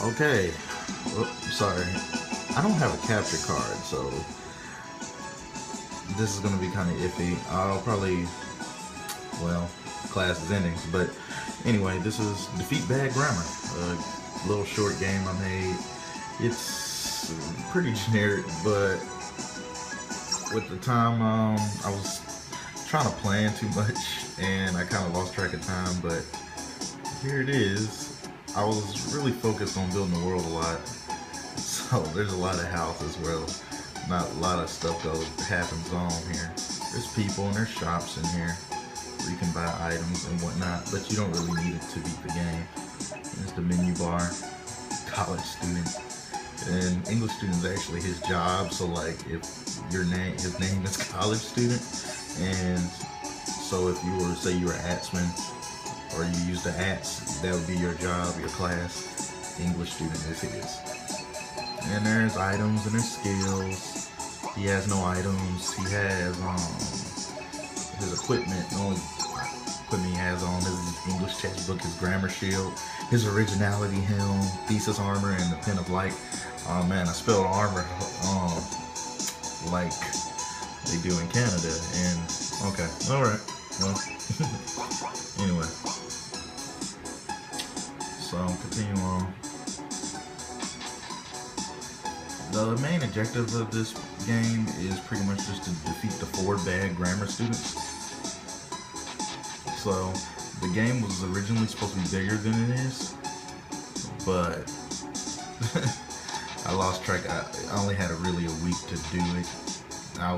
Okay. Oh, sorry. I don't have a capture card, so this is gonna be kind of iffy. I'll probably, well, class is ending, but anyway, this is Defeat Bad Grammar, a little short game I made. It's pretty generic, but with the time, I was trying to plan too much, and I kind of lost track of time, but here it is. I was really focused on building the world a lot, so there's a lot of houses where not a lot of stuff happens on here. There's people and there's shops in here where you can buy items and whatnot, but you don't really need it to beat the game. There's the menu bar, college student, and English student is actually his job. So like, if his name is college student, and so if you were, say you were ATSman, or you use the ATS, that would be your job, your class. English student is his. And there's items and there's skills. He has no items. He has his equipment. The only equipment he has on is his English textbook, his grammar shield, his originality helm, thesis armor, and the pen of light. Oh man, I spelled armor like they do in Canada. And okay, all right. Well, anyway. So continue on. The main objective of this game is pretty much just to defeat the 4 bad grammar students. So the game was originally supposed to be bigger than it is, but I lost track. I only had really a week to do it. I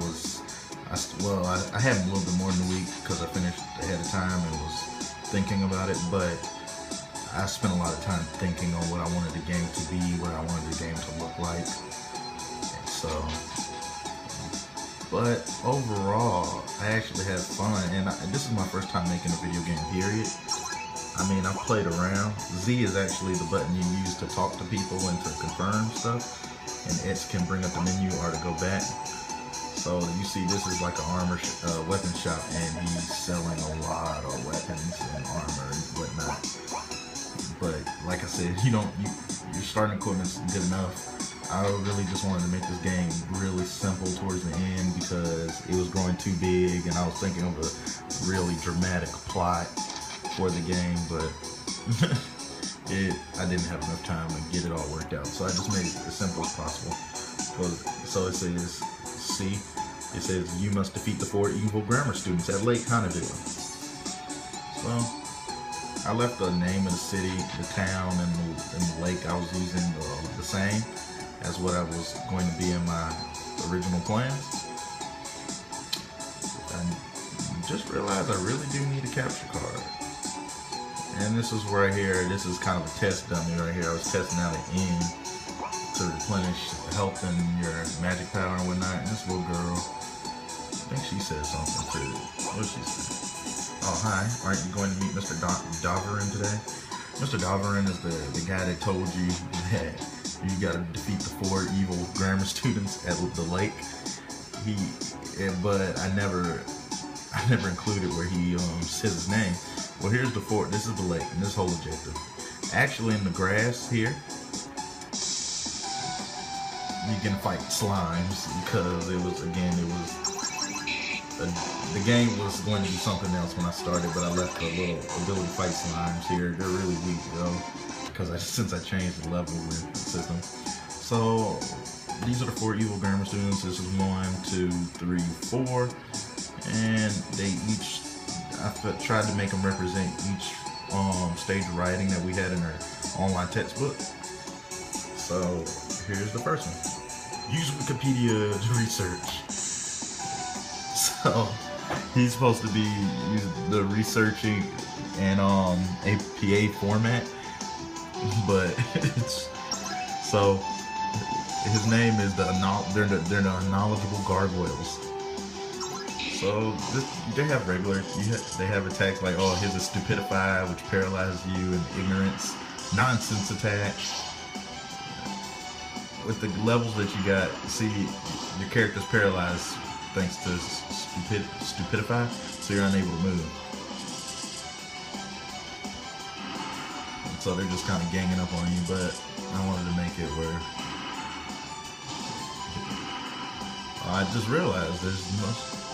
had a little bit more than a week because I finished ahead of time and was thinking about it, but I spent a lot of time thinking on what I wanted the game to be, what I wanted the game to look like. So, but overall, I actually had fun, and this is my first time making a video game, period. I mean, I've played around. Z is actually the button you use to talk to people and to confirm stuff, and X can bring up the menu or to go back. So you see, this is like an weapon shop, and he's selling a lot of weapons and armor and whatnot. But like I said, your starting equipment's good enough. I really just wanted to make this game really simple towards the end because it was growing too big, and I was thinking of a really dramatic plot for the game, but I didn't have enough time to get it all worked out. So I just made it as simple as possible. So it says you must defeat the 4 evil grammar students at Lake Hannibal. So I left the name of the city, the town, and the lake I was using the same as what I was going to be in my original plans. I just realized I really do need a capture card. And this is right here, this is kind of a test dummy right here. I was testing out an end to replenish health and your magic power and whatnot. And this little girl, I think she said something too. What did she say? Oh, hi, aren't you going to meet Mr. Davarin today? Mr. Davarin is the guy that told you that you gotta defeat the 4 evil grammar students at the lake. But I never included where he says his name. Well, here's the 4. This is the lake, and this whole objective. Actually, in the grass here, you can fight slimes because the game was going to be something else when I started, but I left a little ability to fight slimes here. They're really weak though, because since I changed the level with the system. So these are the 4 evil grammar students. This is 1, 2, 3, 4, and they each, I tried to make them represent each stage of writing that we had in our online textbook. So here's the first one. Use Wikipedia to research. So he's supposed to be the researching in APA format, but so his name is they're the knowledgeable gargoyles. So they have regular, they have attacks like, oh, here's a stupidify, which paralyzes you, and ignorance, nonsense attack. With the levels that you got, see, your character's paralyzed thanks to stupidify, so you're unable to move. so they're just kind of ganging up on you. But I wanted to make it where I just realized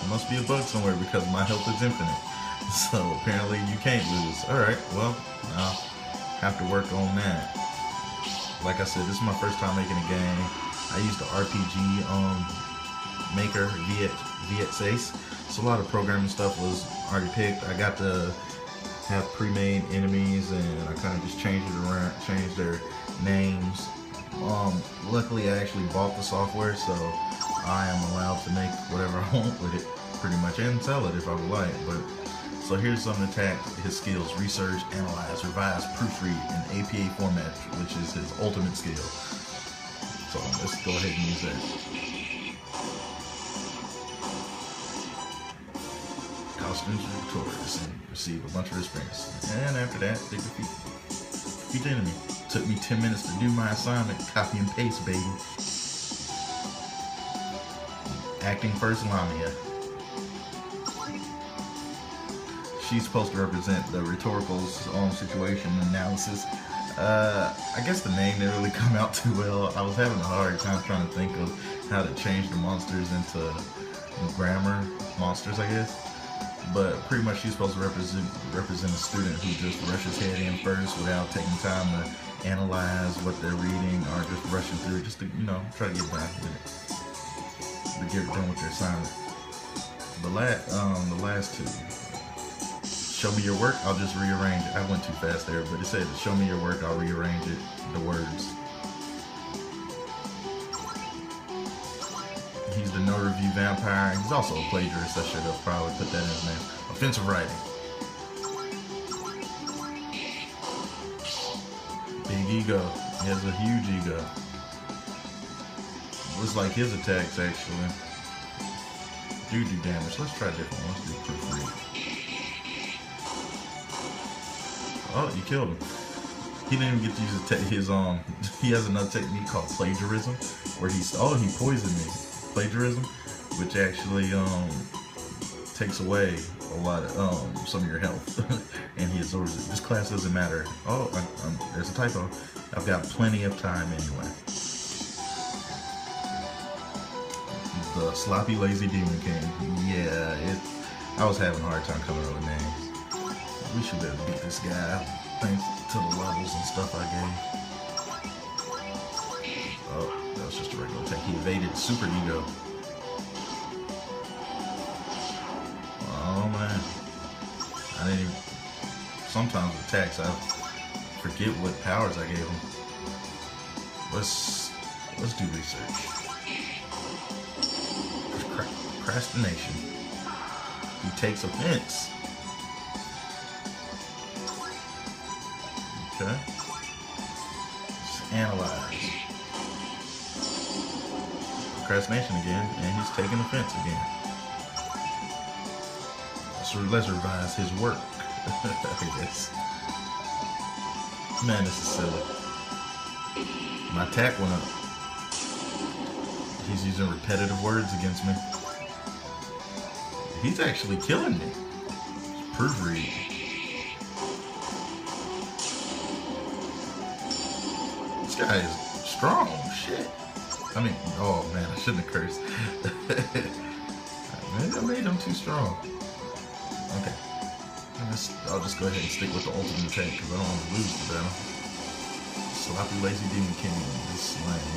must be a bug somewhere because my health is infinite. So apparently you can't lose. Alright, well, I'll have to work on that. Like I said, this is my first time making a game. I used the RPGMaker VX Ace. So a lot of programming stuff was already picked. I got to have pre-made enemies and I kind of just changed it around, changed their names. Luckily I actually bought the software, so I am allowed to make whatever I want with it, pretty much, and sell it if I would like. But so here's some attack, his skills: research, analyze, revise, proofread, and APA format, which is his ultimate skill. So let's go ahead and use that. Costumes victorious and receive a bunch of experience. And after that, they defeat the enemy. Took me 10 minutes to do my assignment. Copy and paste, baby. Acting first, Lamia. She's supposed to represent the rhetorical situation analysis. I guess the name didn't really come out too well. I was having a hard time trying to think of how to change the monsters into grammar monsters, I guess. But pretty much she's supposed to represent a student who just rushes head in first without taking time to analyze what they're reading or just rushing through, just to, you know, try to get done with it. To get done with their assignment. The last two. Show me your work, I'll just rearrange it. I went too fast there, but it said, show me your work, I'll rearrange it, the words. He's the no review vampire. He's also a plagiarist. I should have probably put that in his name. Offensive writing. Big ego. He has a huge ego. Looks like his attacks actually do damage. Let's try a different one. Let's do proofread. Oh, you killed him. He didn't even get to use his he has another technique called plagiarism, where he poisoned me. Plagiarism, which actually takes away a lot of some of your health, and he absorbs it. This class doesn't matter. Oh, there's a typo. I've got plenty of time anyway. The sloppy, lazy demon king. Yeah, I was having a hard time coming up with names. We should be able to beat this guy thanks to the levels and stuff I gave. Oh, that was just a regular attack. He evaded super ego. Oh man. I didn't even... Sometimes with attacks I forget what powers I gave him. Let's do research. Procrastination. He takes offense. Okay. Let's analyze. Procrastination again, and he's taking offense again. So let's revise his work. I guess. Man, this is silly. My attack went up. He's using repetitive words against me. He's actually killing me. Proofread. This guy is strong. Shit. I mean, oh man, I shouldn't have cursed. Maybe I made him too strong. Okay. I'll just go ahead and stick with the ultimate attack because I don't want to lose the battle. Sloppy, lazy demon king is slain.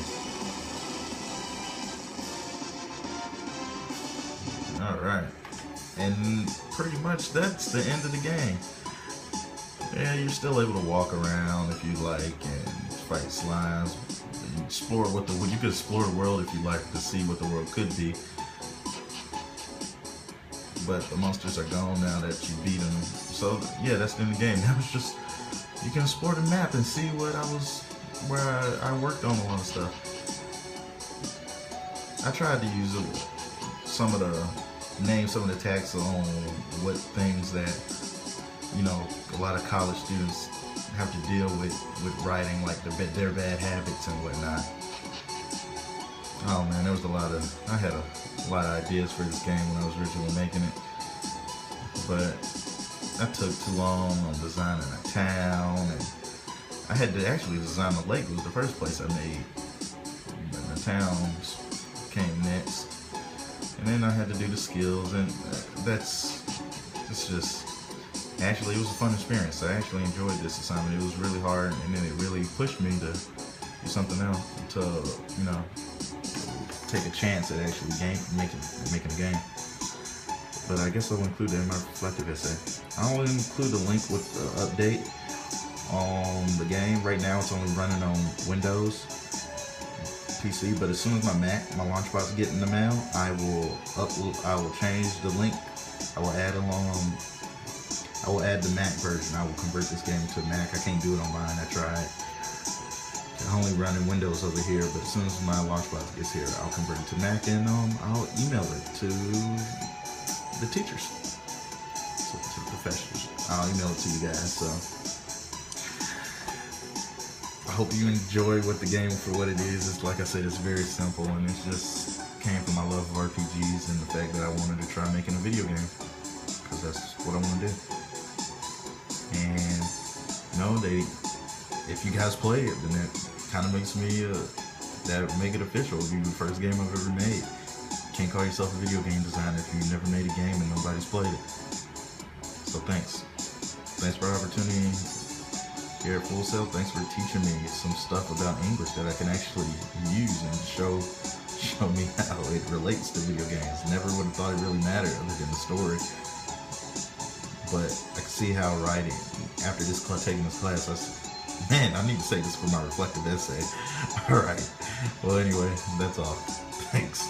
Alright. And pretty much that's the end of the game. Yeah, you're still able to walk around if you like and fight slimes. You explore you could explore the world if you like to see what the world could be. But the monsters are gone now that you beat them. So yeah, that's the end of the game. That was just, you can explore the map and see where I worked on a lot of stuff. I tried to use some of the attacks on what things that, you know, a lot of college students have to deal with writing, like their bad habits and whatnot. Oh man, there was I had a lot of ideas for this game when I was originally making it, but that took too long on designing a town, and I had to actually design the lake. It was the first place I made. And the towns came next. And then I had to do the skills, and it's just, actually it was a fun experience. I actually enjoyed this assignment. It was really hard, and then it really pushed me to do something else, to, you know, take a chance at actually making a game. But I guess I'll include it in my reflective essay. I'll include a link with the update on the game. Right now it's only running on Windows PC, but as soon as my launchbox get in the mail, I will change the link. I will add the Mac version. I will convert this game to Mac. I can't do it on mine. I tried. I only run in Windows over here, but as soon as my launchbox gets here, I'll convert it to Mac, and I'll email it to the teachers, to the professors. I'll email it to you guys. So I hope you enjoy what the game for what it is. It's, like I said, it's very simple, and it just came from my love of RPGs and the fact that I wanted to try making a video game, because that's what I want to do. And you know, if you guys play it, then it kind of makes me that make it official. It'll be the first game I've ever made. You can't call yourself a video game designer if you've never made a game and nobody's played it. So thanks for the opportunity here at Full Sail. Thanks for teaching me some stuff about English that I can actually use and show me how it relates to video games. Never would have thought it really mattered other than the story. But I can see how writing, after taking this class, man, I need to say this for my reflective essay. Alright, well anyway, that's all. Thanks.